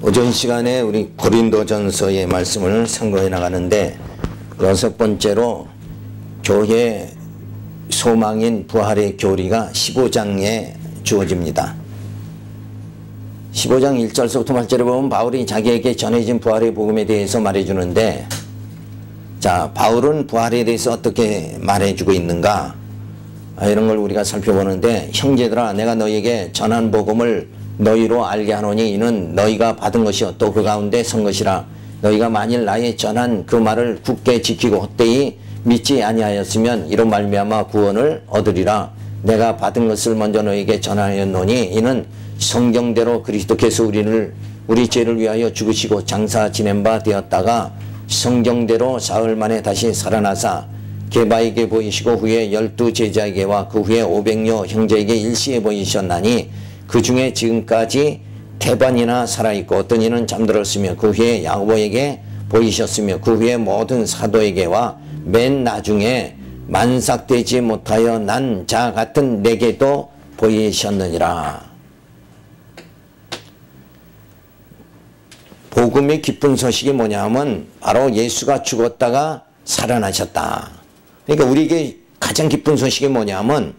오전 시간에 우리 고린도전서의 말씀을 상고해 나가는데, 6번째로 교회 소망인 부활의 교리가 15장에 주어집니다. 15장 1절서부터 8절에 보면 바울이 자기에게 전해진 부활의 복음에 대해서 말해주는데, 자, 바울은 부활에 대해서 어떻게 말해주고 있는가, 이런 걸 우리가 살펴보는데, 형제들아 내가 너희에게 전한 복음을 너희로 알게 하노니 이는 너희가 받은 것이요 또 그 가운데 선 것이라. 너희가 만일 나의 전한 그 말을 굳게 지키고 헛되이 믿지 아니하였으면 이로 말미암아 구원을 얻으리라. 내가 받은 것을 먼저 너희에게 전하였노니 이는 성경대로 그리스도께서 우리 죄를 위하여 죽으시고 장사 지낸 바 되었다가 성경대로 사흘 만에 다시 살아나사 게바에게 보이시고 후에 12 제자에게와 그 후에 500여 형제에게 일시에 보이셨나니 그 중에 지금까지 태반이나 살아있고 어떤 이는 잠들었으며 그 후에 야고보에게 보이셨으며 그 후에 모든 사도에게와 맨 나중에 만삭되지 못하여 난 자 같은 내게도 보이셨느니라. 복음의 기쁜 소식이 뭐냐 하면 바로 예수가 죽었다가 살아나셨다. 그러니까 우리에게 가장 기쁜 소식이 뭐냐 하면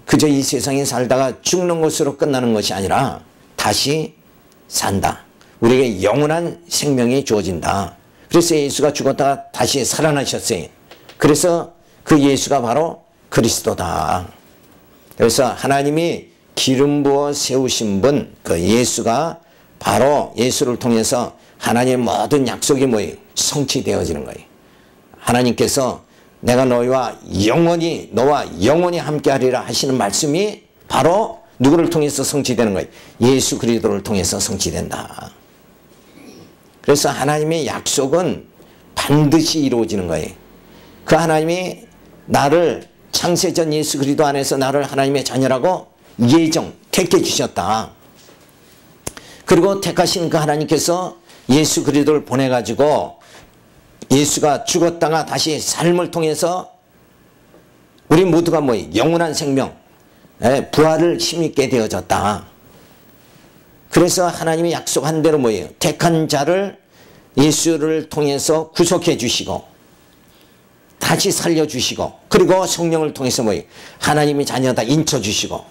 그저 이 세상에 살다가 죽는 것으로 끝나는 것이 아니라 다시 산다. 우리에게 영원한 생명이 주어진다. 그래서 예수가 죽었다가 다시 살아나셨어요. 그래서 그 예수가 바로 그리스도다. 그래서 하나님이 기름 부어 세우신 분, 그 예수가 바로 예수를 통해서 하나님의 모든 약속이 뭐예요? 성취되어지는 거예요. 하나님께서 내가 너와 영원히 함께하리라 하시는 말씀이 바로 누구를 통해서 성취되는 거예요? 예수 그리스도를 통해서 성취된다. 그래서 하나님의 약속은 반드시 이루어지는 거예요. 그 하나님이 나를 창세전 예수 그리스도 안에서 나를 하나님의 자녀라고 택해 주셨다. 그리고 택하신 그 하나님께서 예수 그리스도를 보내가지고 예수가 죽었다가 다시 삶을 통해서 우리 모두가 뭐예요? 영원한 생명, 부활을 힘있게 되어졌다. 그래서 하나님이 약속한 대로 뭐예요? 택한 자를 예수를 통해서 구속해 주시고 다시 살려주시고 그리고 성령을 통해서 뭐예요? 하나님의 자녀다 인쳐주시고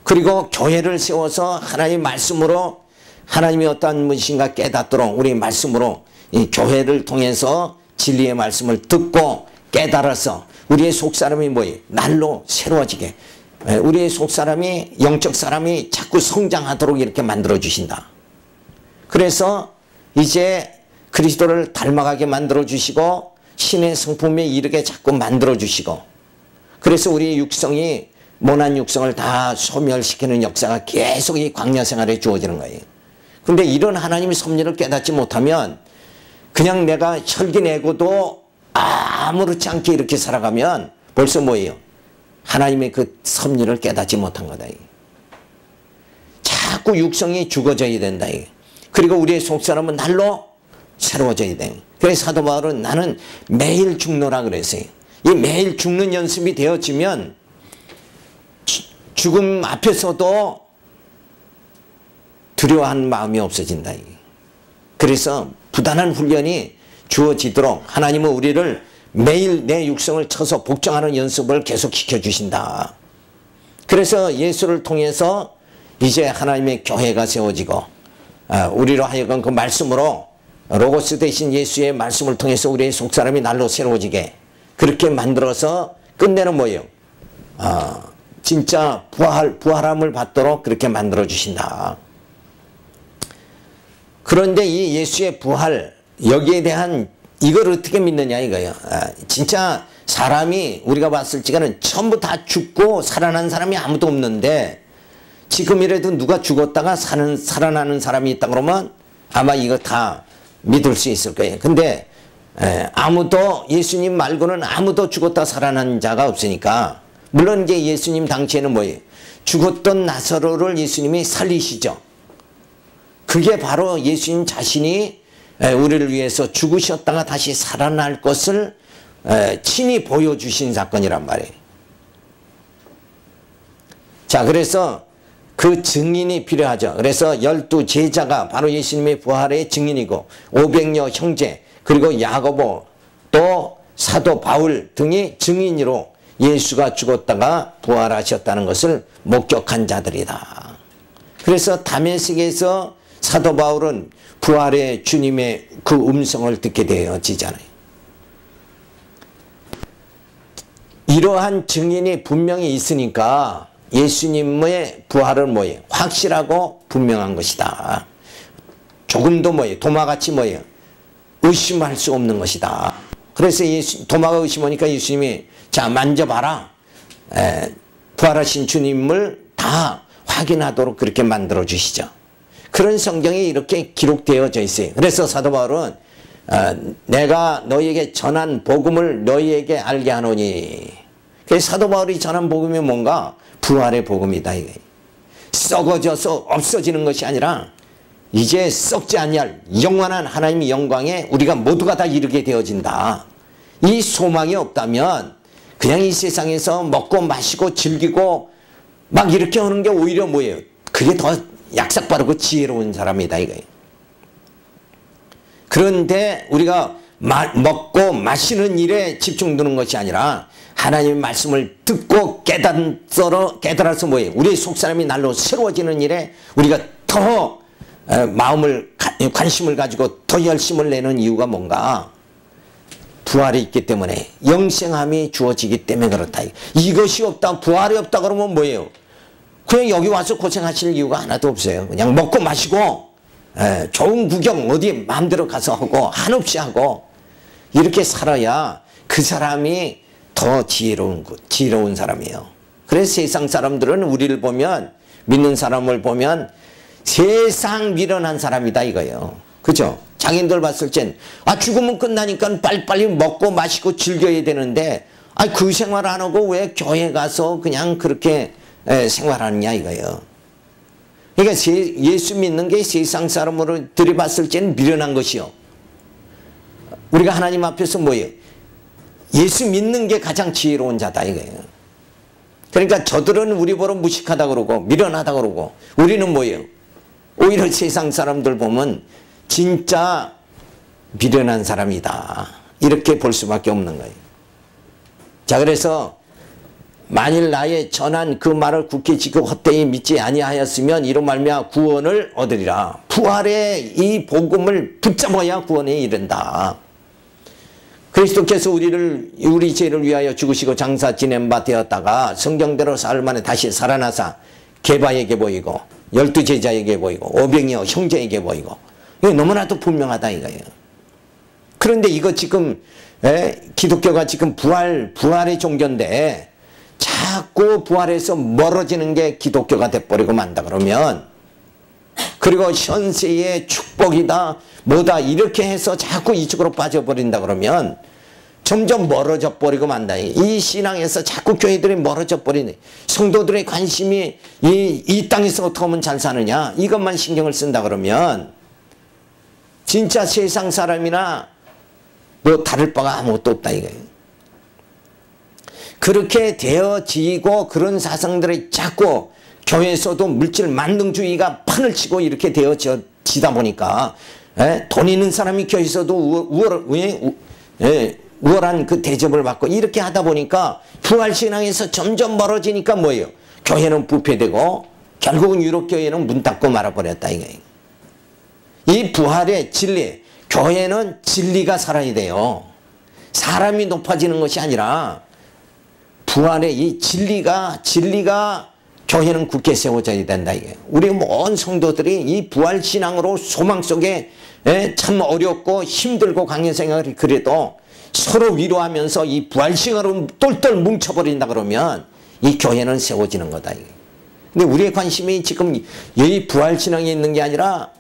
그리고 교회를 세워서 하나님의 말씀으로 하나님이 어떠한 분이신가 깨닫도록 우리 말씀으로 이 교회를 통해서 진리의 말씀을 듣고 깨달아서 우리의 속사람이 뭐예요? 날로 새로워지게 우리의 속사람이 영적 사람이 자꾸 성장하도록 이렇게 만들어 주신다. 그래서 이제 그리스도를 닮아가게 만들어 주시고 신의 성품에 이르게 자꾸 만들어 주시고 그래서 우리의 육성이 모난 육성을 다 소멸시키는 역사가 계속 이 광야 생활에 주어지는 거예요. 그런데 이런 하나님의 섭리를 깨닫지 못하면 그냥 내가 혈기 내고도 아무렇지 않게 이렇게 살아가면 벌써 뭐예요? 하나님의 그 섭리를 깨닫지 못한 거다. 자꾸 육성이 죽어져야 된다. 그리고 우리의 속사람은 날로 새로워져야 돼. 그래서 사도 바울은 나는 매일 죽노라 그랬어요. 이 매일 죽는 연습이 되어지면 죽음 앞에서도 두려워하는 마음이 없어진다. 그래서 부단한 훈련이 주어지도록 하나님은 우리를 매일 내 육성을 쳐서 복종하는 연습을 계속 시켜주신다. 그래서 예수를 통해서 이제 하나님의 교회가 세워지고 우리로 하여금 그 말씀으로 로고스 대신 예수의 말씀을 통해서 우리의 속사람이 날로 새로워지게 그렇게 만들어서 끝내는 뭐예요? 진짜 부활함을 받도록 그렇게 만들어 주신다. 그런데 이 예수의 부활 여기에 대한 이걸 어떻게 믿느냐 이거예요. 진짜 사람이 우리가 봤을 적에는 전부 다 죽고 살아난 사람이 아무도 없는데 지금이라도 누가 죽었다가 살아나는 사람이 있다 그러면 아마 이거 다 믿을 수 있을 거예요. 근데 아무도 예수님 말고는 아무도 죽었다 살아난 자가 없으니까 물론 이제 예수님 당시에는 뭐예요? 죽었던 나사로를 예수님이 살리시죠. 그게 바로 예수님 자신이 우리를 위해서 죽으셨다가 다시 살아날 것을 친히 보여주신 사건이란 말이에요. 자, 그래서 그 증인이 필요하죠. 그래서 12 제자가 바로 예수님의 부활의 증인이고 500여 형제 그리고 야고보 또 사도 바울 등이 증인으로 예수가 죽었다가 부활하셨다는 것을 목격한 자들이다. 그래서 다메섹에서 사도 바울은 부활의 주님의 그 음성을 듣게 되어지잖아요. 이러한 증인이 분명히 있으니까 예수님의 부활은 뭐예요? 확실하고 분명한 것이다. 조금도 뭐예요? 도마같이 뭐예요? 의심할 수 없는 것이다. 그래서 도마가 의심하니까 예수님이 자 만져봐라. 부활하신 주님을 다 확인하도록 그렇게 만들어 주시죠. 그런 성경이 이렇게 기록되어져 있어요. 그래서 사도 바울은 내가 너희에게 전한 복음을 너희에게 알게 하노니. 그래서 사도 바울이 전한 복음이 뭔가? 부활의 복음이다. 썩어져서 없어지는 것이 아니라 이제 썩지 아니할 영원한 하나님의 영광에 우리가 모두가 다 이르게 되어진다. 이 소망이 없다면 그냥 이 세상에서 먹고 마시고 즐기고 막 이렇게 하는 게 오히려 뭐예요? 그게 더 약삭 빠르고 지혜로운 사람이다 이거예요. 그런데 우리가 먹고 마시는 일에 집중되는 것이 아니라 하나님의 말씀을 듣고 깨달아서 뭐예요? 우리의 속사람이 날로 새로워지는 일에 우리가 더 관심을 가지고 더 열심을 내는 이유가 뭔가? 부활이 있기 때문에 영생함이 주어지기 때문에 그렇다. 이것이 없다, 부활이 없다 그러면 뭐예요? 그냥 여기 와서 고생하실 이유가 하나도 없어요. 그냥 먹고 마시고 좋은 구경 어디 마음대로 가서 하고 한없이 하고 이렇게 살아야 그 사람이 더 지혜로운 사람이에요. 그래서 세상 사람들은 우리를 보면 믿는 사람을 보면 세상 미련한 사람이다 이거예요. 그죠? 장인들 봤을 땐 죽으면 끝나니까 빨리빨리 먹고 마시고 즐겨야 되는데 그 생활 안 하고 왜 교회 가서 그냥 그렇게 생활하느냐 이거예요. 그러니까 예수 믿는 게 세상 사람으로 들이봤을 때는 미련한 것이요. 우리가 하나님 앞에서 뭐예요? 예수 믿는 게 가장 지혜로운 자다 이거예요. 그러니까 저들은 우리 보러 무식하다 그러고 미련하다 그러고 우리는 뭐예요? 오히려 세상 사람들 보면 진짜 미련한 사람이다. 이렇게 볼 수밖에 없는 거예요. 자, 그래서 만일 나의 전한 그 말을 굳게 지키고 헛되이 믿지 아니하였으면 이로 말미암아 구원을 얻으리라. 부활의 이 복음을 붙잡아야 구원에 이른다. 그리스도께서 우리 죄를 위하여 죽으시고 장사 지낸 바 되었다가 성경대로 사흘 만에 다시 살아나사 게바에게 보이고 12 제자에게 보이고 500여 형제에게 보이고 이거 너무나도 분명하다 이거예요. 그런데 이거 지금 기독교가 지금 부활의 종교인데 자꾸 부활에서 멀어지는 게 기독교가 돼버리고 만다 그러면 그리고 현세의 축복이다 뭐다 이렇게 해서 자꾸 이쪽으로 빠져버린다 그러면 점점 멀어져 버리고 만다. 이 신앙에서 자꾸 교회들이 멀어져 버리네. 성도들의 관심이 이 땅에서 어떻게 하면 잘 사느냐 이것만 신경을 쓴다 그러면 진짜 세상 사람이나 뭐 다를 바가 아무것도 없다 이거예요. 그렇게 되어지고 그런 사상들이 자꾸 교회에서도 물질 만능주의가 판을 치고 이렇게 되어지다 보니까 돈 있는 사람이 교회에서도 우월한 그 대접을 받고 이렇게 하다 보니까 부활신앙에서 점점 멀어지니까 뭐예요? 교회는 부패되고 결국은 유럽교회는 문 닫고 말아버렸다 이거예요. 이 부활의 진리, 교회는 진리가 살아야 돼요. 사람이 높아지는 것이 아니라 부활의 이 진리가 교회는 굳게 세워져야 된다 이게. 우리 온 성도들이 이 부활 신앙으로 소망 속에 참 어렵고 힘들고 강연 생활이 그래도 서로 위로하면서 이 부활 신앙으로 똘똘 뭉쳐버린다 그러면 이 교회는 세워지는 거다 이게. 근데 우리의 관심이 지금 이 부활 신앙에 있는 게 아니라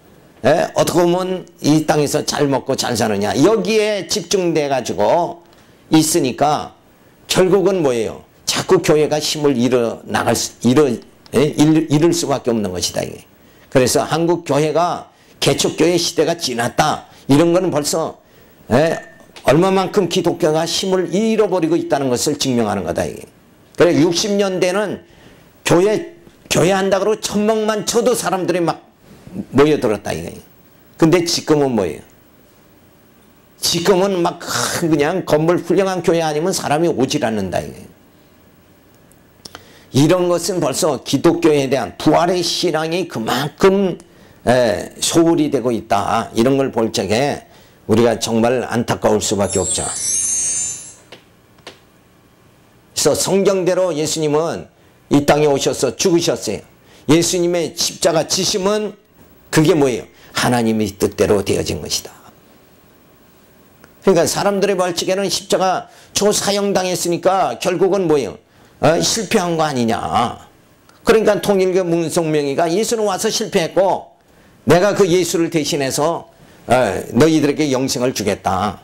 어떻게 보면 이 땅에서 잘 먹고 잘 사느냐 여기에 집중돼 가지고 있으니까 결국은 뭐예요? 자꾸 교회가 힘을 잃을 수밖에 없는 것이다 이게. 그래서 한국 교회가 개척교회 시대가 지났다 이런 거는 벌써 얼마만큼 기독교가 힘을 잃어버리고 있다는 것을 증명하는 거다 이게. 그래 60년대는 교회 교회 한다 그러고 천막만 쳐도 사람들이 막 모여들었다 이거예요. 근데 지금은 뭐예요? 지금은 막 그냥 건물 훌륭한 교회 아니면 사람이 오질 않는다 이거예요. 이런 것은 벌써 기독교에 대한 부활의 신앙이 그만큼 소홀히 되고 있다. 이런 걸 볼 적에 우리가 정말 안타까울 수밖에 없죠. 그래서 성경대로 예수님은 이 땅에 오셔서 죽으셨어요. 예수님의 십자가 지심은 그게 뭐예요? 하나님의 뜻대로 되어진 것이다. 그러니까 사람들의 벌칙에는 십자가 초사형당했으니까 결국은 뭐예요? 실패한 거 아니냐. 그러니까 통일교 문성명이가 예수는 와서 실패했고 내가 그 예수를 대신해서 너희들에게 영생을 주겠다.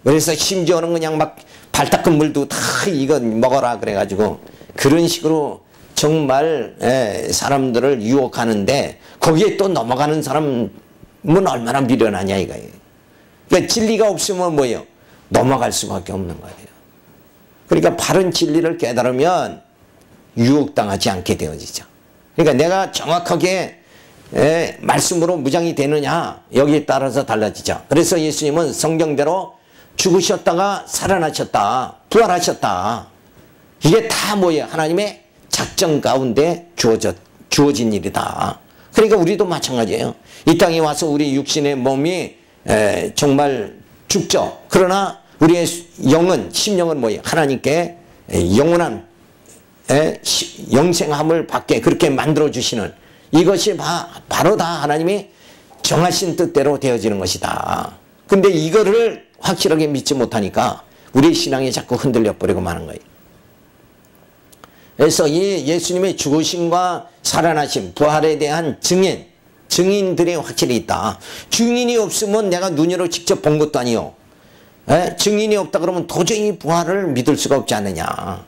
그래서 심지어는 그냥 막 발 닦은 물도 다 이거 먹어라 그래가지고 그런 식으로 정말 사람들을 유혹하는데 거기에 또 넘어가는 사람은 얼마나 미련하냐 이거예요. 그러니까 진리가 없으면 뭐예요? 넘어갈 수밖에 없는 거예요. 그러니까 바른 진리를 깨달으면 유혹당하지 않게 되어지죠. 그러니까 내가 정확하게 말씀으로 무장이 되느냐 여기에 따라서 달라지죠. 그래서 예수님은 성경대로 죽으셨다가 살아나셨다. 부활하셨다. 이게 다 뭐예요? 하나님의 작정 가운데 주어진 일이다. 그러니까 우리도 마찬가지예요. 이 땅에 와서 우리 육신의 몸이 정말 죽죠. 그러나 우리의 영은 심령은 뭐예요? 하나님께 영원한 영생함을 받게 그렇게 만들어주시는 이것이 바로 다 하나님이 정하신 뜻대로 되어지는 것이다. 근데 이거를 확실하게 믿지 못하니까 우리 신앙이 자꾸 흔들려 버리고 마는 거예요. 그래서 이 예수님의 죽으심과 살아나심, 부활에 대한 증인들이 확실히 있다. 증인이 없으면 내가 눈으로 직접 본 것도 아니요. 증인이 없다 그러면 도저히 부활을 믿을 수가 없지 않느냐.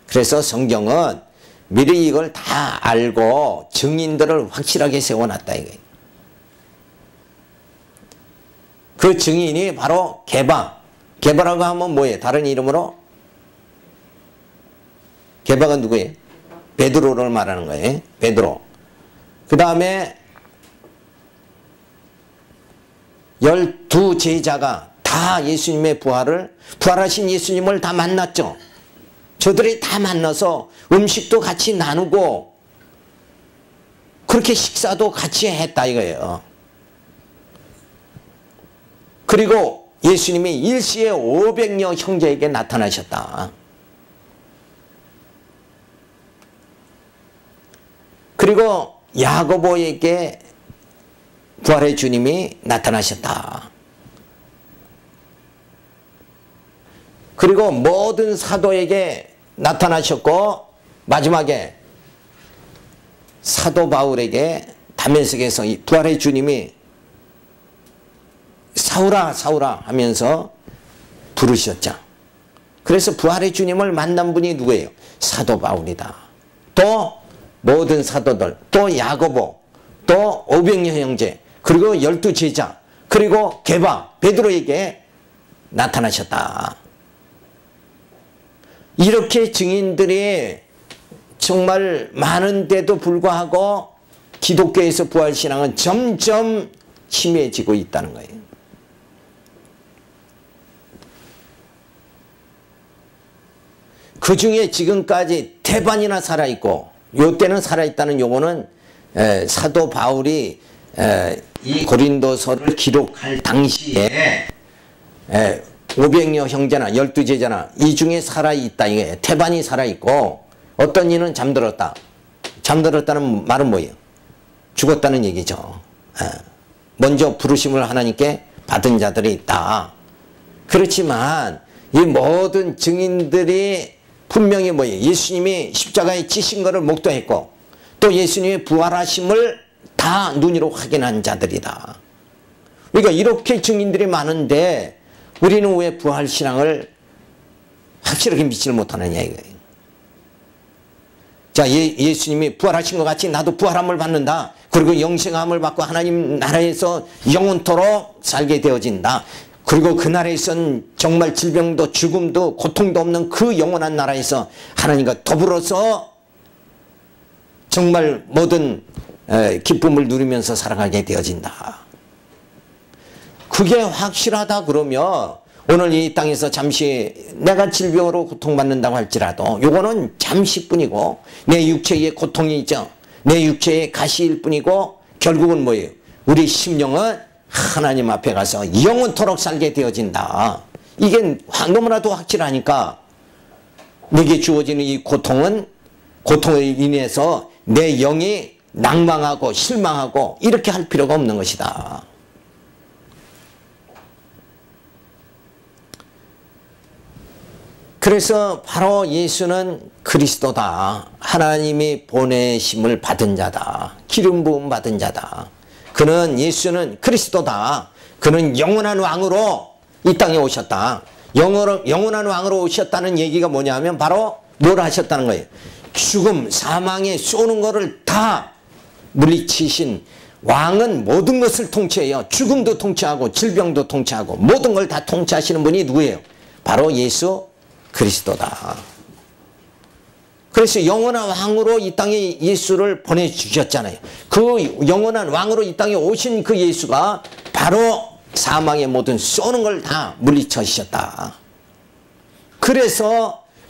그래서 성경은 미리 이걸 다 알고 증인들을 확실하게 세워놨다 이거예요. 그 증인이 바로 게바라고 하면 뭐예요? 다른 이름으로? 게바가 누구예요? 베드로를 말하는 거예요. 베드로. 그 다음에 12제자가 다 예수님의 부활하신 예수님을 다 만났죠. 저들이 다 만나서 음식도 같이 나누고 그렇게 식사도 같이 했다 이거예요. 그리고 예수님이 일시에 500여 형제에게 나타나셨다. 그리고 야고보에게 부활의 주님이 나타나셨다. 그리고 모든 사도에게 나타나셨고 마지막에 사도 바울에게 다메섹에서 부활의 주님이 사울아 사울아 하면서 부르셨죠. 그래서 부활의 주님을 만난 분이 누구예요? 사도 바울이다. 또 모든 사도들, 또 야고보, 또 500여 형제, 그리고 12제자, 그리고 베드로에게 나타나셨다. 이렇게 증인들이 정말 많은데도 불구하고 기독교에서 부활신앙은 점점 희미해지고 있다는 거예요. 그 중에 지금까지 태반이나 살아있고 요때는 살아있다는 용어는 사도 바울이 이 고린도서를 기록할 당시에 500여 형제나 12제자나 이 중에 살아있다 이게 태반이 살아있고 어떤 이는 잠들었다. 잠들었다는 말은 뭐예요? 죽었다는 얘기죠. 먼저 부르심을 하나님께 받은 자들이 있다. 그렇지만 이 모든 증인들이 분명히 뭐예요? 예수님이 십자가에 찌신 것을 목도했고 또 예수님의 부활하심을 다 눈으로 확인한 자들이다. 그러니까 이렇게 증인들이 많은데 우리는 왜 부활신앙을 확실하게 믿지를 못하느냐 이거예요. 자, 예수님이 부활하신 것 같이 나도 부활함을 받는다. 그리고 영생함을 받고 하나님 나라에서 영원토록 살게 되어진다. 그리고 그 나라에선 정말 질병도 죽음도 고통도 없는 그 영원한 나라에서 하나님과 더불어서 정말 모든 기쁨을 누리면서 살아가게 되어진다. 그게 확실하다 그러면 오늘 이 땅에서 잠시 내가 질병으로 고통받는다고 할지라도 요거는 잠시뿐이고 내 육체의 고통이 있죠. 내 육체의 가시일 뿐이고 결국은 뭐예요? 우리 심령은 하나님 앞에 가서 영원토록 살게 되어진다. 이게 너무나도 확실하니까 내게 주어지는 이 고통은 고통에 인해서 내 영이 낭망하고 실망하고 이렇게 할 필요가 없는 것이다. 그래서 바로 예수는 그리스도다. 하나님이 보내심을 받은 자다. 기름 부음 받은 자다. 예수는 그리스도다. 그는 영원한 왕으로 이 땅에 오셨다. 영원한 왕으로 오셨다는 얘기가 뭐냐면 바로 뭘 하셨다는 거예요. 죽음, 사망에 쏘는 거를 다 물리치신 왕은 모든 것을 통치해요. 죽음도 통치하고 질병도 통치하고 모든 걸 다 통치하시는 분이 누구예요? 바로 예수 그리스도다. 그래서 영원한 왕으로 이 땅에 예수를 보내주셨잖아요. 그 영원한 왕으로 이 땅에 오신 그 예수가 바로 사망의 모든 쏘는 걸 다 물리쳐주셨다.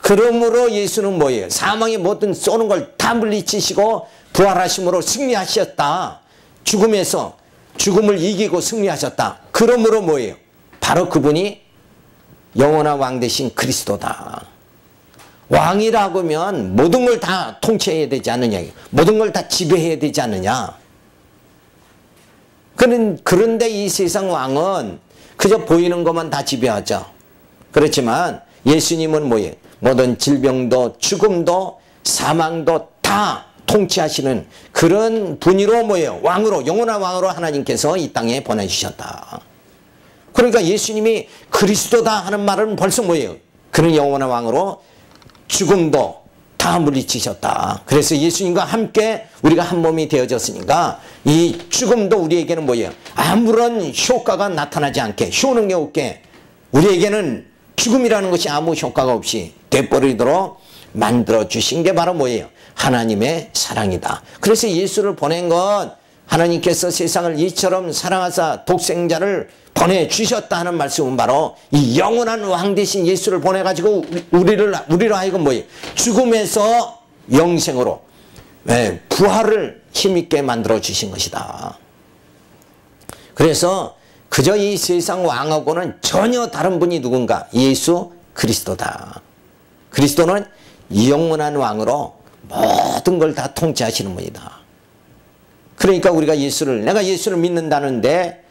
그러므로 예수는 뭐예요? 사망의 모든 쏘는 걸 다 물리치시고 부활하심으로 승리하셨다. 죽음을 이기고 승리하셨다. 그러므로 뭐예요? 바로 그분이 영원한 왕 되신 그리스도다. 왕이라고 하면 모든 걸 다 통치해야 되지 않느냐. 모든 걸 다 지배해야 되지 않느냐. 그런데 이 세상 왕은 그저 보이는 것만 다 지배하죠. 그렇지만 예수님은 뭐예요? 모든 질병도 죽음도 사망도 다 통치하시는 그런 분이로 뭐예요? 왕으로, 영원한 왕으로 하나님께서 이 땅에 보내주셨다. 그러니까 예수님이 그리스도다 하는 말은 벌써 뭐예요? 그는 영원한 왕으로 죽음도 다 물리치셨다. 그래서 예수님과 함께 우리가 한 몸이 되어졌으니까 이 죽음도 우리에게는 뭐예요? 아무런 효과가 나타나지 않게, 효능이 없게 우리에게는 죽음이라는 것이 아무 효과가 없이 되버리도록 만들어주신 게 바로 뭐예요? 하나님의 사랑이다. 그래서 예수를 보낸 건 하나님께서 세상을 이처럼 사랑하사 독생자를 보내주셨다 하는 말씀은 바로 이 영원한 왕 대신 예수를 보내가지고 우리로 하여금 뭐예요? 죽음에서 영생으로 부활을 힘있게 만들어 주신 것이다. 그래서 그저 이 세상 왕하고는 전혀 다른 분이 누군가? 예수 그리스도다. 그리스도는 영원한 왕으로 모든 걸 다 통치하시는 분이다. 그러니까 우리가 내가 예수를 믿는다는데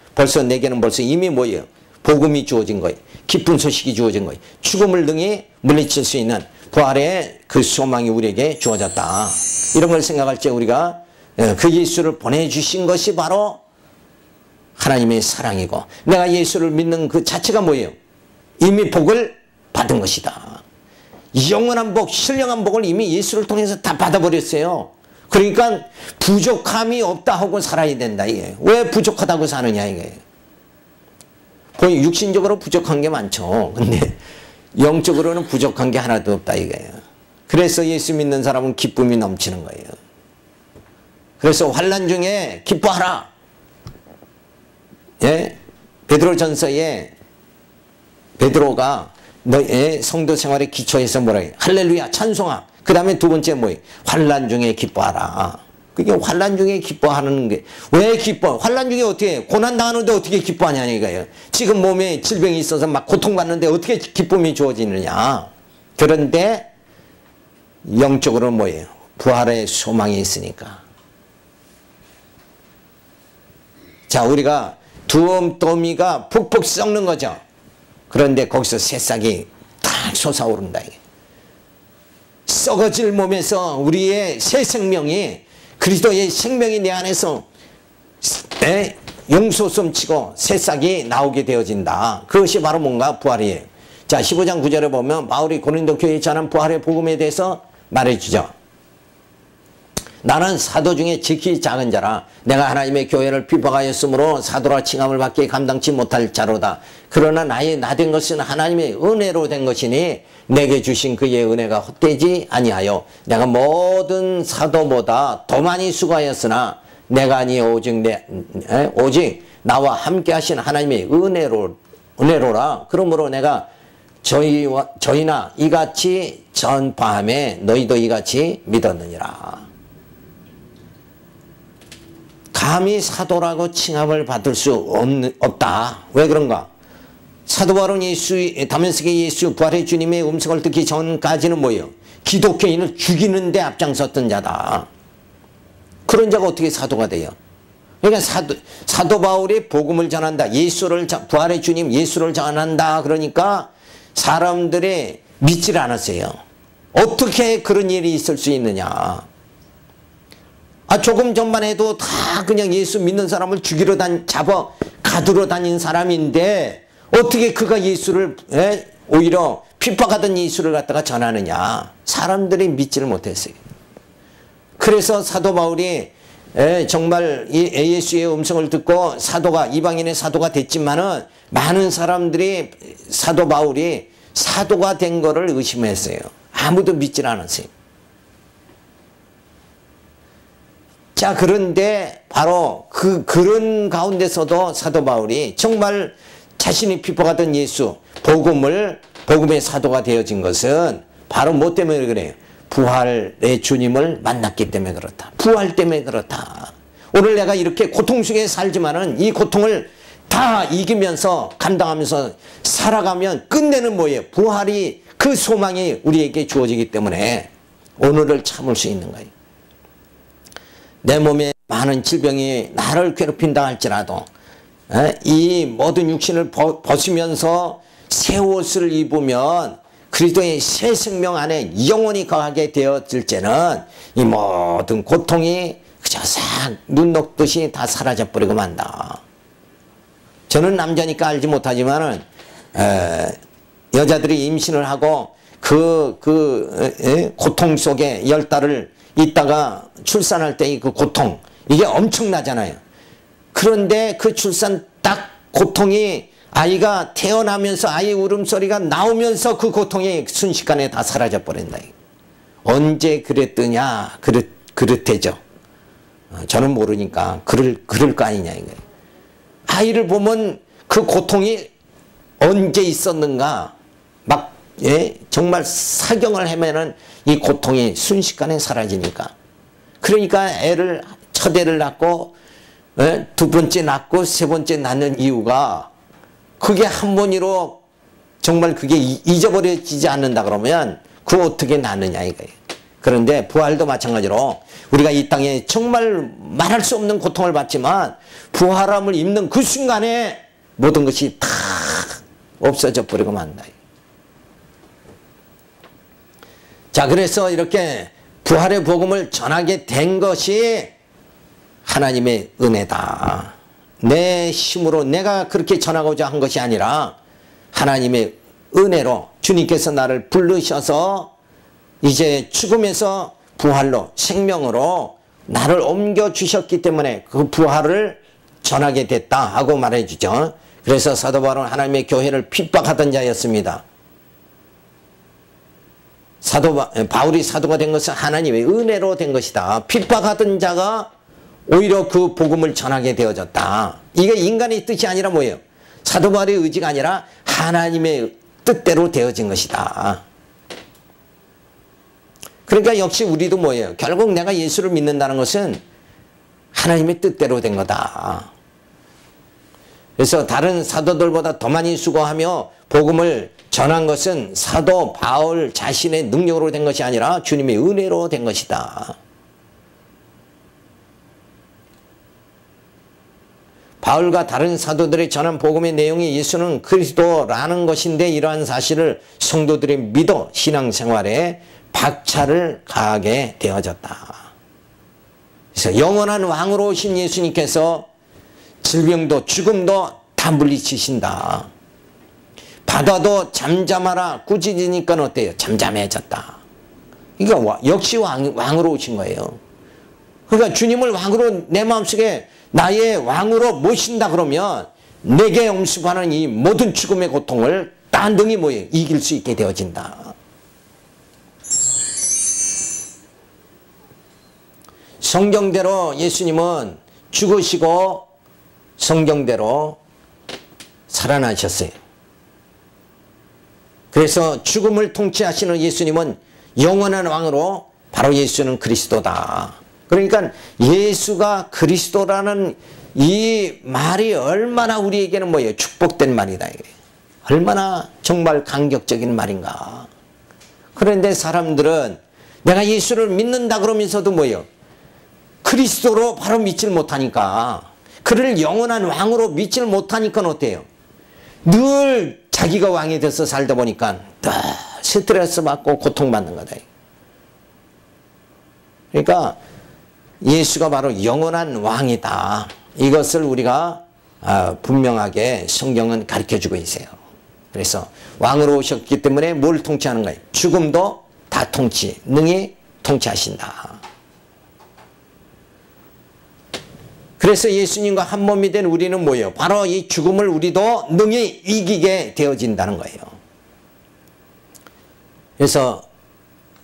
내게는 벌써 이미 뭐예요? 복음이 주어진 거예요. 기쁜 소식이 주어진 거예요. 죽음을 능히 물리칠 수 있는 부활의 그 소망이 우리에게 주어졌다. 이런 걸 생각할 때 우리가 그 예수를 보내주신 것이 바로 하나님의 사랑이고 내가 예수를 믿는 그 자체가 뭐예요? 이미 복을 받은 것이다. 영원한 복, 신령한 복을 이미 예수를 통해서 다 받아버렸어요. 그러니까 부족함이 없다 하고 살아야 된다 이게. 왜 부족하다고 사느냐 이게. 육신적으로 부족한 게 많죠. 근데 영적으로는 부족한 게 하나도 없다 이거예요. 그래서 예수 믿는 사람은 기쁨이 넘치는 거예요. 그래서 환난 중에 기뻐하라. 예? 베드로전서에 베드로가 너의 성도 생활의 기초에서 뭐라 해요? 할렐루야 찬송하. 그 다음에 두 번째 뭐예요? 환난 중에 기뻐하라. 그게 환난 중에 기뻐하는 게 왜 기뻐? 환난 중에 어떻게 해요? 고난 당하는데 어떻게 기뻐하냐 이거예요. 지금 몸에 질병이 있어서 막 고통받는데 어떻게 기쁨이 주어지느냐. 그런데 영적으로는 뭐예요? 부활의 소망이 있으니까. 자, 우리가 두엄더미가 푹푹 썩는 거죠. 그런데 거기서 새싹이 탁 솟아오른다. 썩어질 몸에서 우리의 새 생명이 그리스도의 생명이 내 안에서 용솟음치고 새싹이 나오게 되어진다. 그것이 바로 뭔가 부활이에요. 자, 15장 9절에 보면 바울이 고린도 교회에 전한 부활의 복음에 대해서 말해주죠. 나는 사도 중에 지극히 작은 자라. 내가 하나님의 교회를 비박하였으므로 사도라 칭함을 받기에 감당치 못할 자로다. 그러나 나 된 것은 하나님의 은혜로 된 것이니 내게 주신 그의 은혜가 헛되지 아니하여 내가 모든 사도보다 더 많이 수고하였으나 내가 아니 오직 나와 함께 하신 하나님의 은혜로라. 그러므로 내가 저희나 이같이 전파함에 너희도 이같이 믿었느니라. 감히 사도라고 칭함을 받을 수 없다. 왜 그런가? 사도 바울은 다메섹에 예수 부활의 주님의 음성을 듣기 전까지는 뭐예요? 기독교인을 죽이는 데 앞장섰던 자다. 그런 자가 어떻게 사도가 돼요? 그러니까 사도 바울이 복음을 전한다. 부활의 주님 예수를 전한다. 그러니까 사람들이 믿지를 않았어요. 어떻게 그런 일이 있을 수 있느냐? 조금 전만 해도 다 그냥 예수 믿는 사람을 가두러 다닌 사람인데 어떻게 그가 예수를 오히려 핍박하던 예수를 갖다가 전하느냐? 사람들이 믿지를 못했어요. 그래서 사도 바울이 정말 예수의 음성을 듣고 이방인의 사도가 됐지만은 많은 사람들이 사도 바울이 사도가 된 거를 의심했어요. 아무도 믿질 않았어요. 자, 그런데 바로 그런 가운데서도 사도 바울이 정말 자신이 핍박하던 예수, 복음의 사도가 되어진 것은 바로 뭐 때문에 그래요? 부활의 주님을 만났기 때문에 그렇다. 부활 때문에 그렇다. 오늘 내가 이렇게 고통 속에 살지만은 이 고통을 다 이기면서 감당하면서 살아가면 끝내는 뭐예요? 부활이 그 소망이 우리에게 주어지기 때문에 오늘을 참을 수 있는 거예요. 내 몸에 많은 질병이 나를 괴롭힌다 할지라도 이 모든 육신을 벗으면서 새 옷을 입으면 그리스도의 새 생명 안에 영원히 거하게 되어질 때는 이 모든 고통이 그저 싹 눈 녹듯이 다 사라져버리고 만다. 저는 남자니까 알지 못하지만은 여자들이 임신을 하고 고통 속에 10달을 있다가 출산할 때의 그 고통, 이게 엄청나잖아요. 그런데 그 출산 딱 고통이 아이가 태어나면서 아이 울음소리가 나오면서 그 고통이 순식간에 다 사라져 버린다. 언제 그랬더냐? 그렇대죠. 저는 모르니까 그럴 거 아니냐 이거예요. 아이를 보면 그 고통이 언제 있었는가 정말 사경을 헤매는 이 고통이 순식간에 사라지니까. 그러니까 첫 애를 낳고 두 번째 낳고 세 번째 낳는 이유가 그게 한 번으로 정말 그게 잊어버려지지 않는다 그러면 그거 어떻게 낳느냐 이거예요. 그런데 부활도 마찬가지로 우리가 이 땅에 정말 말할 수 없는 고통을 받지만 부활함을 입는 그 순간에 모든 것이 다 없어져 버리고 만다. 자, 그래서 이렇게 부활의 복음을 전하게 된 것이 하나님의 은혜다. 내 힘으로 내가 그렇게 전하고자 한 것이 아니라 하나님의 은혜로 주님께서 나를 부르셔서 이제 죽음에서 부활로 생명으로 나를 옮겨주셨기 때문에 그 부활을 전하게 됐다 하고 말해주죠. 그래서 사도 바울은 하나님의 교회를 핍박하던 자였습니다. 바울이 사도가 된 것은 하나님의 은혜로 된 것이다. 핍박하던 자가 오히려 그 복음을 전하게 되어졌다. 이게 인간의 뜻이 아니라 뭐예요? 사도 바울의 의지가 아니라 하나님의 뜻대로 되어진 것이다. 그러니까 역시 우리도 뭐예요? 결국 내가 예수를 믿는다는 것은 하나님의 뜻대로 된 거다. 그래서 다른 사도들보다 더 많이 수고하며 복음을 전한 것은 사도 바울 자신의 능력으로 된 것이 아니라 주님의 은혜로 된 것이다. 바울과 다른 사도들이 전한 복음의 내용이 예수는 그리스도라는 것인데 이러한 사실을 성도들이 믿어 신앙생활에 박차를 가하게 되어졌다. 그래서 영원한 왕으로 오신 예수님께서 질병도 죽음도 다 물리치신다. 바다도 잠잠하라 꾸짖으니까 어때요? 잠잠해졌다. 그러니까 역시 왕으로 오신 거예요. 그러니까 주님을 왕으로 내 마음속에 나의 왕으로 모신다 그러면 내게 엄습하는 이 모든 죽음의 고통을 단등히 뭐예요? 이길 수 있게 되어진다. 성경대로 예수님은 죽으시고 성경대로 살아나셨어요. 그래서 죽음을 통치하시는 예수님은 영원한 왕으로 바로 예수는 그리스도다. 그러니까 예수가 그리스도라는 이 말이 얼마나 우리에게는 뭐예요? 축복된 말이다. 얼마나 정말 감격적인 말인가. 그런데 사람들은 내가 예수를 믿는다 그러면서도 뭐예요? 그리스도로 바로 믿질 못하니까, 그를 영원한 왕으로 믿질 못하니까 어때요? 늘 자기가 왕이 돼서 살다 보니까 늘 스트레스 받고 고통받는 거다. 그러니까 예수가 바로 영원한 왕이다. 이것을 우리가 분명하게 성경은 가르쳐주고 있어요. 그래서 왕으로 오셨기 때문에 뭘 통치하는 거예요? 죽음도 다 능히 통치하신다. 그래서 예수님과 한 몸이 된 우리는 뭐예요? 바로 이 죽음을 우리도 능히 이기게 되어진다는 거예요. 그래서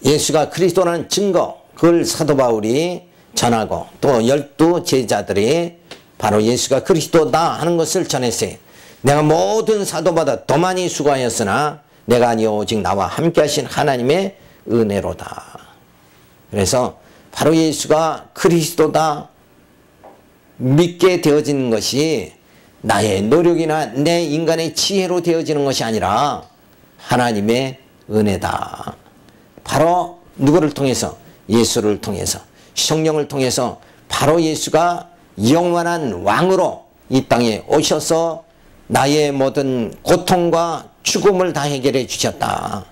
예수가 그리스도라는 증거, 그걸 사도 바울이 전하고 또 12 제자들이 바로 예수가 그리스도다 하는 것을 전했어요. 내가 모든 사도보다 더 많이 수고하였으나 내가 아니요 오직 나와 함께 하신 하나님의 은혜로다. 그래서 바로 예수가 그리스도다 믿게 되어지는 것이 나의 노력이나 내 인간의 지혜로 되어지는 것이 아니라 하나님의 은혜다. 바로 누구를 통해서? 예수를 통해서, 성령을 통해서 바로 예수가 영원한 왕으로 이 땅에 오셔서 나의 모든 고통과 죽음을 다 해결해 주셨다.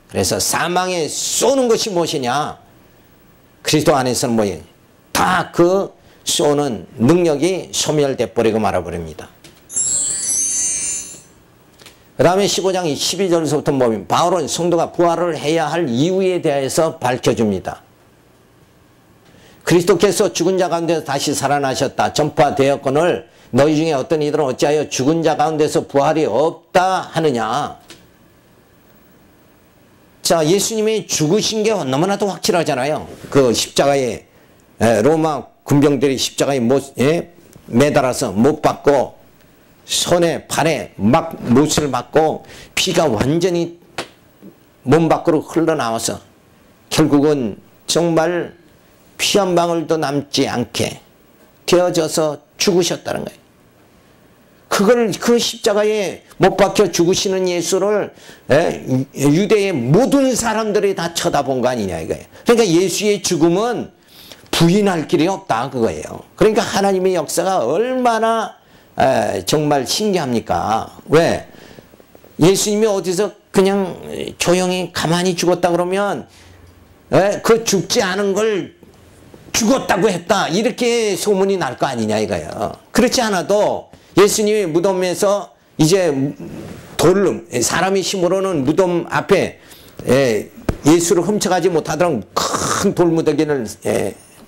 그래서 사망에 쏘는 것이 무엇이냐? 그리스도 안에서는 뭐예요? 다 그 쏘는 능력이 소멸돼 버리고 말아버립니다. 그 다음에 15장 12절에서부터 보면 바울은 성도가 부활을 해야 할 이유에 대해서 밝혀줍니다. 그리스도께서 죽은 자 가운데서 다시 살아나셨다 전파되었거늘 너희 중에 어떤 이들은 어찌하여 죽은 자 가운데서 부활이 없다 하느냐. 자, 예수님이 죽으신 게 너무나도 확실하잖아요. 그 십자가에 로마 군병들이 십자가에 매달아서 못 박고 손에 발에 막 못을 맞고 피가 완전히 몸 밖으로 흘러나와서 결국은 정말 피 한 방울도 남지 않게 되어져서 죽으셨다는 거예요. 그걸 그 십자가에 못 박혀 죽으시는 예수를 유대의 모든 사람들이 다 쳐다본 거 아니냐 이거예요. 그러니까 예수의 죽음은 부인할 길이 없다 그거예요. 그러니까 하나님의 역사가 얼마나 정말 신기합니까? 왜? 예수님이 어디서 그냥 조용히 가만히 죽었다 그러면 그 죽지 않은 걸 죽었다고 했다 이렇게 소문이 날 거 아니냐 이거예요. 그렇지 않아도 예수님이 무덤에서 이제 사람의 힘으로는 무덤 앞에 예수를 훔쳐가지 못하도록 큰 돌무더기를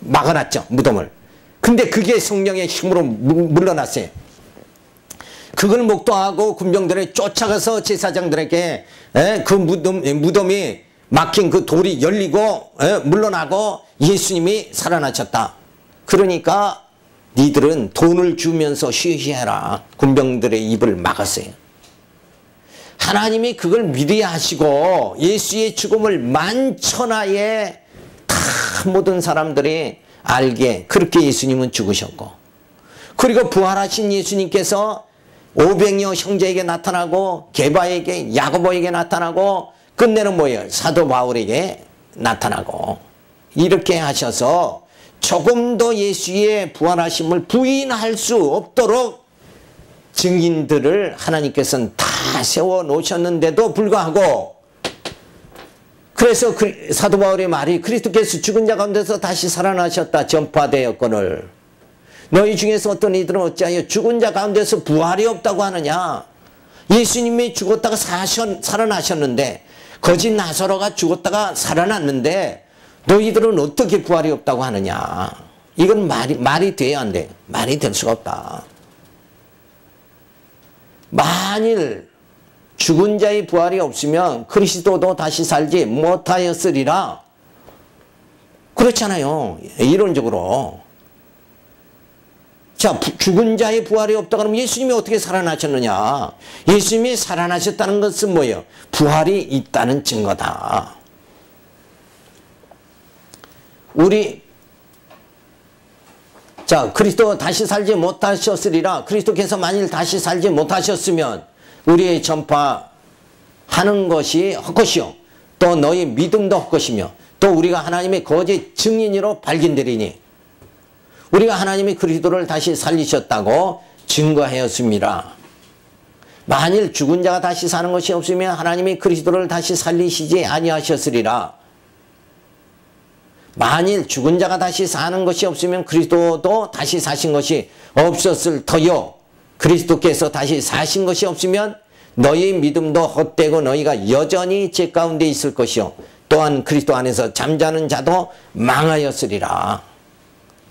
막아놨죠, 무덤을. 근데 그게 성령의 힘으로 물러났어요. 그걸 목도하고 군병들이 쫓아가서 제사장들에게 그 무덤이 막힌 그 돌이 열리고 물러나고 예수님이 살아나셨다. 그러니까 니들은 돈을 주면서 쉬쉬해라. 군병들의 입을 막았어요. 하나님이 그걸 미리 하시고 예수의 죽음을 만천하에 다 모든 사람들이 알게 그렇게 예수님은 죽으셨고, 그리고 부활하신 예수님께서 500여 형제에게 나타나고 게바에게 야고보에게 나타나고 끝내는 뭐예요? 사도 바울에게 나타나고 이렇게 하셔서 조금도 예수의 부활하심을 부인할 수 없도록 증인들을 하나님께서는 다 세워놓으셨는데도 불구하고, 그래서 사도 바울의 말이 그리스도께서 죽은 자 가운데서 다시 살아나셨다 전파되었거늘 너희 중에서 어떤 이들은 어찌하여 죽은 자 가운데서 부활이 없다고 하느냐. 예수님이 죽었다가 살아나셨는데, 거짓 나사로가 죽었다가 살아났는데 너희들은 어떻게 부활이 없다고 하느냐. 이건 말이 돼야 안 돼. 말이 될 수가 없다. 만일 죽은 자의 부활이 없으면 그리스도도 다시 살지 못하였으리라. 그렇잖아요. 이론적으로. 자, 죽은 자의 부활이 없다 그러면 예수님이 어떻게 살아나셨느냐? 예수님이 살아나셨다는 것은 뭐예요? 부활이 있다는 증거다. 자, 그리스도 다시 살지 못하셨으리라. 그리스도께서 만일 다시 살지 못하셨으면 우리의 전파하는 것이 헛것이요. 또 너희 믿음도 헛것이며 또 우리가 하나님의 거짓 증인으로 발견되리니 우리가 하나님이 그리스도를 다시 살리셨다고 증거하였습니다. 만일 죽은 자가 다시 사는 것이 없으면 하나님이 그리스도를 다시 살리시지 아니하셨으리라. 만일 죽은 자가 다시 사는 것이 없으면 그리스도도 다시 사신 것이 없었을 터요. 그리스도께서 다시 사신 것이 없으면 너희 믿음도 헛되고 너희가 여전히 죄 가운데 있을 것이요. 또한 그리스도 안에서 잠자는 자도 망하였으리라.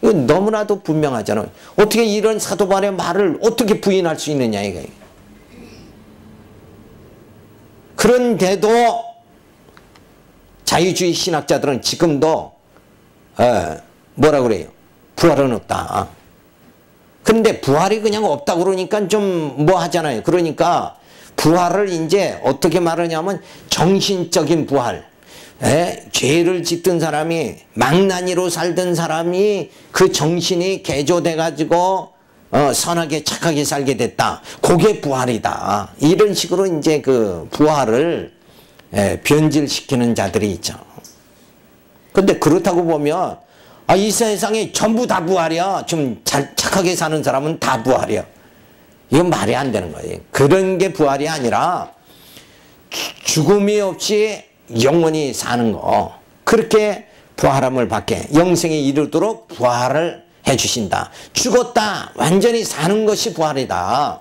이거 너무나도 분명하잖아요. 어떻게 이런 사도 바울의 말을 어떻게 부인할 수 있느냐 이거예요. 그런데도 자유주의 신학자들은 지금도 뭐라 그래요? 부활은 없다. 근데 부활이 그냥 없다 그러니까 좀 뭐 하잖아요. 그러니까 부활을 이제 어떻게 말하냐면 정신적인 부활. 죄를 짓던 사람이 망나니로 살던 사람이 그 정신이 개조돼 가지고 선하게 착하게 살게 됐다. 그게 부활이다. 이런 식으로 이제 그 부활을 변질시키는 자들이 있죠. 근데 그렇다고 보면 이 세상에 전부 다 부활이야. 좀 착하게 사는 사람은 다 부활이야. 이건 말이 안 되는 거예요. 그런 게 부활이 아니라 죽음이 없이 영원히 사는 거. 그렇게 부활함을 받게 영생에 이르도록 부활을 해주신다. 죽었다 완전히 사는 것이 부활이다.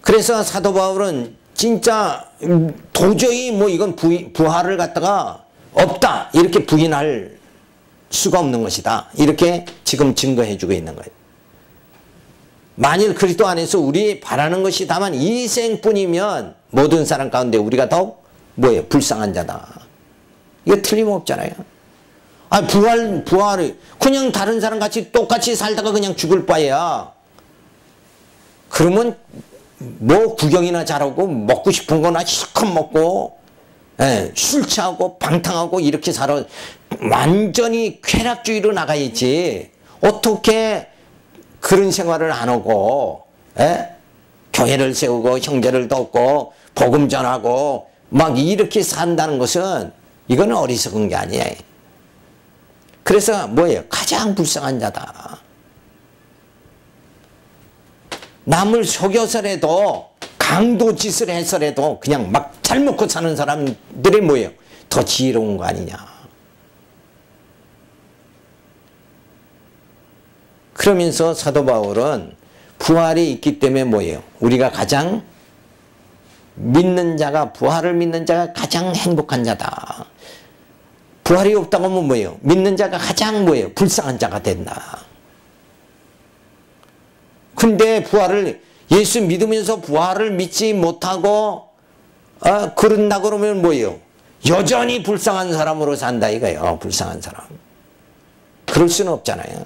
그래서 사도 바울은 진짜 도저히 뭐 이건 부활을 갖다가 없다 이렇게 부인할 수가 없는 것이다. 이렇게 지금 증거해 주고 있는 거예요. 만일 그리스도 안에서 우리 바라는 것이 다만 이 생뿐이면 모든 사람 가운데 우리가 더욱 뭐예요? 불쌍한 자다. 이거 틀림없잖아요. 부활이 그냥 다른 사람 같이 똑같이 살다가 그냥 죽을 바에야. 그러면 뭐 구경이나 잘하고 먹고 싶은 거나 실컷 먹고 술 취하고 방탕하고 이렇게 살아 완전히 쾌락주의로 나가야지. 어떻게 그런 생활을 안 하고 교회를 세우고 형제를 돕고 복음 전하고 막 이렇게 산다는 것은 이거는 어리석은 게 아니에요. 그래서 뭐예요? 가장 불쌍한 자다. 남을 속여서라도 강도짓을 해서라도 그냥 막 잘 먹고 사는 사람들이 뭐예요? 더 지혜로운 거 아니냐. 그러면서 사도 바울은 부활이 있기 때문에 뭐예요? 우리가 가장 믿는 자가 부활을 믿는 자가 가장 행복한 자다. 부활이 없다고 하면 뭐예요? 믿는 자가 가장 뭐예요? 불쌍한 자가 된다. 근데 부활을 예수 믿으면서 부활을 믿지 못하고 그런다 그러면 뭐예요? 여전히 불쌍한 사람으로 산다 이거예요. 불쌍한 사람. 그럴 수는 없잖아요.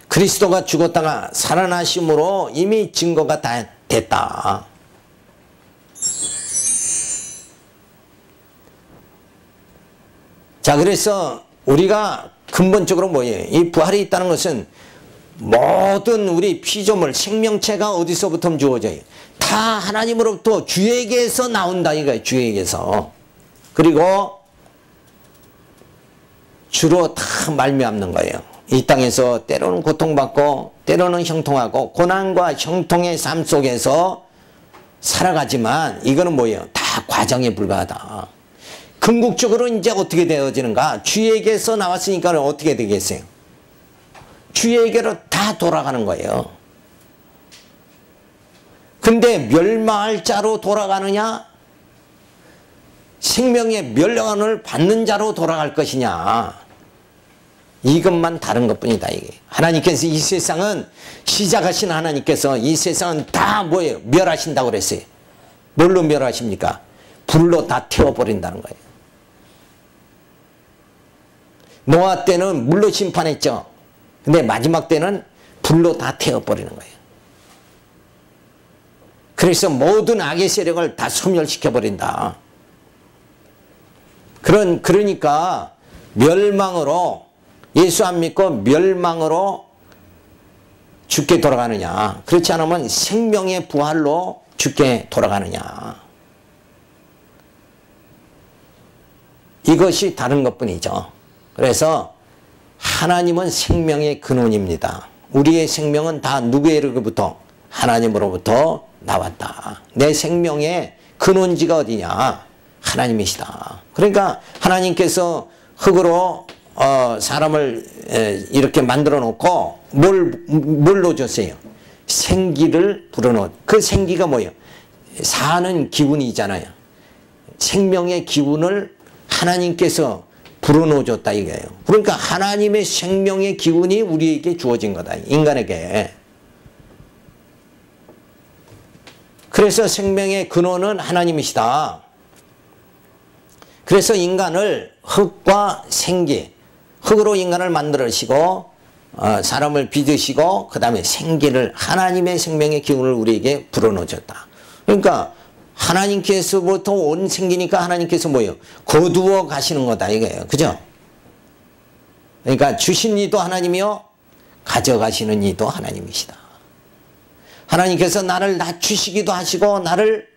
그리스도가 죽었다가 살아나심으로 이미 증거가 다 됐다. 자, 그래서 우리가 근본적으로 뭐예요? 이 부활이 있다는 것은 모든 우리 피조물, 생명체가 어디서부터 주어져요? 다 하나님으로부터 주에게서 나온다 이거예요. 주에게서. 그리고 주로 다 말미암는 거예요. 이 땅에서 때로는 고통받고 때로는 형통하고 고난과 형통의 삶 속에서 살아가지만 이거는 뭐예요? 다 과정에 불과하다. 궁극적으로 이제 어떻게 되어지는가? 주에게서 나왔으니까 어떻게 되겠어요? 주에게로 다 돌아가는 거예요. 근데 멸망할 자로 돌아가느냐? 생명의 멸령을 받는 자로 돌아갈 것이냐, 이것만 다른 것뿐이다. 이게 하나님께서 이 세상은, 시작하신 하나님께서 이 세상은 다 뭐예요? 멸하신다고 그랬어요. 뭘로 멸하십니까? 불로 다 태워버린다는 거예요. 노아 때는 물로 심판했죠. 근데 마지막 때는 불로 다 태워버리는 거예요. 그래서 모든 악의 세력을 다 소멸시켜버린다. 그러니까 멸망으로, 예수 안 믿고 멸망으로 죽게 돌아가느냐, 그렇지 않으면 생명의 부활로 죽게 돌아가느냐, 이것이 다른 것뿐이죠. 그래서 하나님은 생명의 근원입니다. 우리의 생명은 다 누구에게로부터? 하나님으로부터 나왔다. 내 생명의 근원지가 어디냐? 하나님이시다. 그러니까 하나님께서 흑으로 사람을 이렇게 만들어 놓고 뭘 넣어줬어요? 생기를 불어넣어. 그 생기가 뭐예요? 사는 기운이잖아요. 생명의 기운을 하나님께서 불어넣어줬다 이거예요. 그러니까 하나님의 생명의 기운이 우리에게 주어진 거다, 인간에게. 그래서 생명의 근원은 하나님이시다. 그래서 인간을 흙과 생기, 흙으로 인간을 만들으시고 사람을 빚으시고 그 다음에 생기를, 하나님의 생명의 기운을 우리에게 불어넣어줬다. 그러니까 하나님께서부터 온 생기니까 하나님께서 뭐예요? 거두어 가시는 거다 이거예요. 그죠? 그러니까 주신 이도 하나님이요, 가져가시는 이도 하나님이시다. 하나님께서 나를 낮추시기도 하시고 나를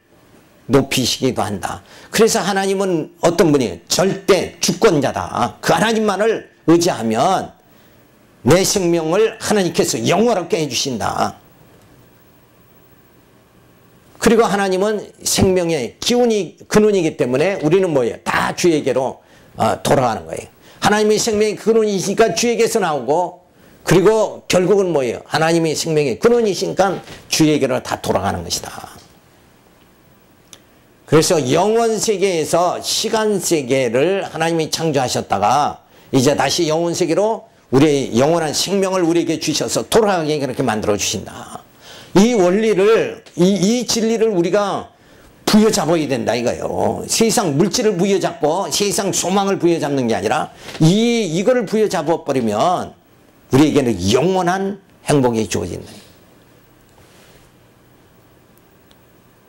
높이시기도 한다. 그래서 하나님은 어떤 분이에요? 절대 주권자다. 그 하나님만을 의지하면 내 생명을 하나님께서 영원하게 해주신다. 그리고 하나님은 생명의 기운이 근원이기 때문에 우리는 뭐예요? 다 주에게로 돌아가는 거예요. 하나님의 생명의 근원이시니까 주에게서 나오고, 그리고 결국은 뭐예요? 하나님의 생명의 근원이시니까 주에게로 다 돌아가는 것이다. 그래서 영원 세계에서 시간 세계를 하나님이 창조하셨다가 이제 다시 영원 세계로 우리의 영원한 생명을 우리에게 주셔서 돌아가게 그렇게 만들어 주신다. 이 원리를, 이 진리를 우리가 부여잡아야 된다 이거예요. 세상 물질을 부여잡고 세상 소망을 부여잡는 게 아니라 이거를 부여잡아 버리면 우리에게는 영원한 행복이 주어진다.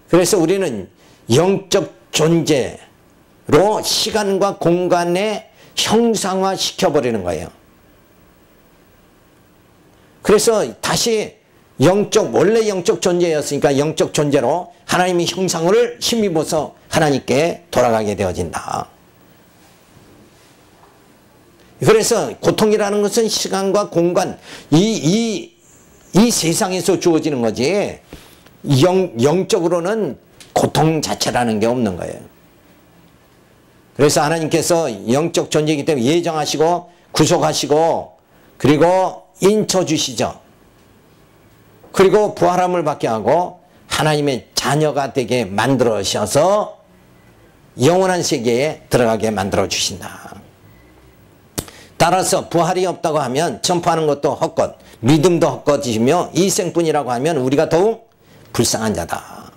그래서 우리는 영적 존재로 시간과 공간에 형상화 시켜버리는 거예요. 그래서 다시 원래 영적 존재였으니까 영적 존재로 하나님의 형상을 힘입어서 하나님께 돌아가게 되어진다. 그래서 고통이라는 것은 시간과 공간, 이 세상에서 주어지는 거지, 영적으로는 고통 자체라는 게 없는 거예요. 그래서 하나님께서 영적 존재이기 때문에 예정하시고 구속하시고 그리고 인쳐주시죠. 그리고 부활함을 받게 하고 하나님의 자녀가 되게 만들어셔서 영원한 세계에 들어가게 만들어 주신다. 따라서 부활이 없다고 하면 전파하는 것도 헛것, 믿음도 헛것이며 이생뿐이라고 하면 우리가 더욱 불쌍한 자다.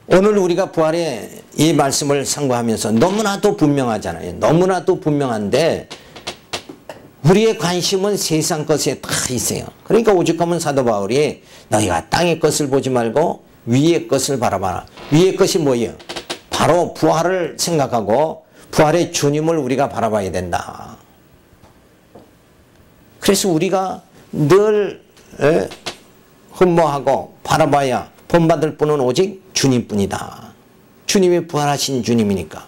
오늘 우리가 부활의 이 말씀을 상고하면서 너무나도 분명하잖아요. 너무나도 분명한데 우리의 관심은 세상 것에 다 있어요. 그러니까 오죽하면 사도 바울이 너희가 땅의 것을 보지 말고 위의 것을 바라봐라. 위의 것이 뭐예요? 바로 부활을 생각하고 부활의 주님을 우리가 바라봐야 된다. 그래서 우리가 늘 흠모하고 바라봐야 본받을 분은 오직 주님뿐이다. 주님이 부활하신 주님이니까.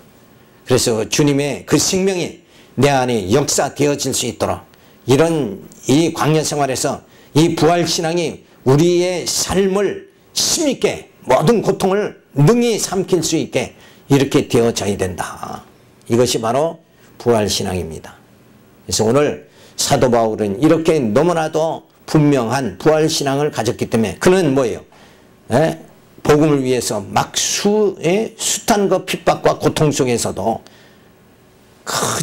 그래서 주님의 그 생명이 내 안에 역사되어질 수 있도록 이런 이 광야 생활에서 이 부활신앙이 우리의 삶을 힘있게 모든 고통을 능히 삼킬 수 있게 이렇게 되어져야 된다. 이것이 바로 부활신앙입니다. 그래서 오늘 사도 바울은 이렇게 너무나도 분명한 부활신앙을 가졌기 때문에 그는 뭐예요? 복음을 위해서 막 숱한 그 핍박과 고통 속에서도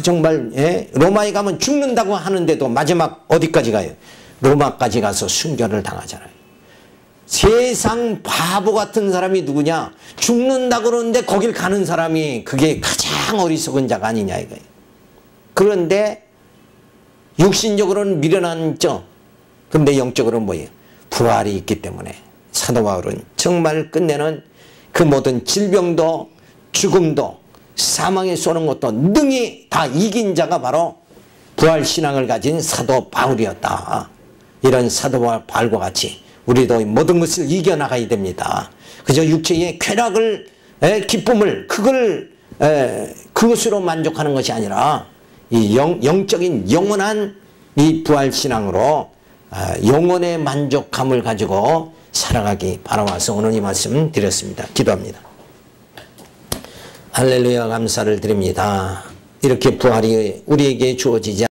정말 로마에 가면 죽는다고 하는데도 마지막 어디까지 가요? 로마까지 가서 순교를 당하잖아요. 세상 바보 같은 사람이 누구냐? 죽는다고 그러는데 거길 가는 사람이 그게 가장 어리석은 자가 아니냐 이거예요. 그런데 육신적으로는 미련한죠. 그런데 영적으로는 뭐예요? 부활이 있기 때문에 사도 바울은 정말 끝내는 그 모든 질병도 죽음도 사망에 쏘는 것도 능히 다 이긴 자가 바로 부활신앙을 가진 사도 바울이었다. 이런 사도 바울과 같이 우리도 모든 것을 이겨나가야 됩니다. 그저 육체의 쾌락을 기쁨을 그것으로 만족하는 것이 아니라 이 영적인 영원한 이 부활신앙으로 영혼의 만족감을 가지고 살아가기 바라와서 오늘 이 말씀 드렸습니다. 기도합니다. 할렐루야 감사를 드립니다. 이렇게 부활이 우리에게 주어지지